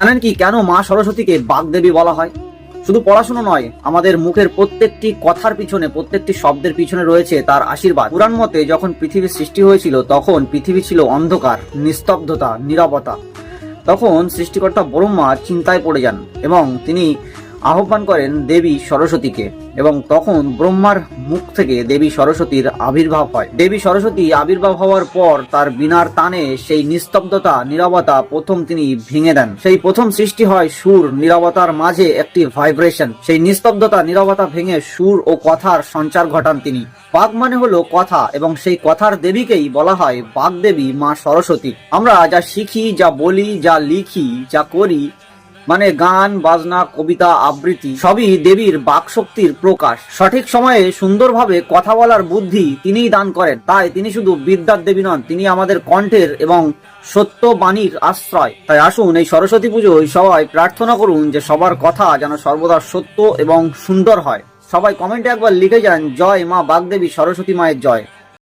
জানেন কি কেন মা সরস্বতীকে বাগদেবী বলা হয়? শুধু পড়াশোনা নয়, আমাদের মুখের প্রত্যেকটি কথার পিছনে, প্রত্যেকটি শব্দের পিছনে রয়েছে তার আশীর্বাদ। পুরাণ মতে যখন পৃথিবীর সৃষ্টি হয়েছিল তখন পৃথিবী ছিল অন্ধকার, নিস্তব্ধতা, নীরবতা। তখন সৃষ্টিকর্তা ব্রহ্মা চিন্তায় পড়ে যান এবং তিনি আহ্বান করেন দেবী সরস্বতীকে, এবং তখন ব্রহ্মার মুখ থেকে দেবী সরস্বতীর আবির্ভাব হয়। দেবী সরস্বতী আবির্ভাব হওয়ার পর তার বীণার টানে সেই নিস্তব্ধতা, নীরবতা প্রথম তিনি ভেঙে দেন। সেই প্রথম সৃষ্টি হয় সুর, নীরবতার মাঝে একটি ভাইব্রেশন। সেই নিস্তব্ধতা, নীরবতা ভেঙে সুর ও কথার সঞ্চার ঘটান তিনি। বাগ মানে হলো কথা, এবং সেই কথার দেবীকেই বলা হয় বাগদেবী মা সরস্বতী। আমরা যা শিখি, যা বলি, যা লিখি, যা করি, মানে গান, বাজনা, কবিতা, আবৃত্তি, সবই দেবীর বাকশক্তির প্রকাশ। সঠিক সময়ে সুন্দরভাবে কথা বলার বুদ্ধি তিনিই দান করেন। তাই তিনি শুধু বিদ্যার দেবী নন, তিনি আমাদের কণ্ঠের এবং সত্য বাণীর আশ্রয়। তাই আসুন এই সরস্বতী পুজোয় সবাই প্রার্থনা করুন যে সবার কথা যেন সর্বদা সত্য এবং সুন্দর হয়। সবাই কমেন্টে একবার লিখে যান, জয় মা বাগদেবী সরস্বতী মায়ের জয়।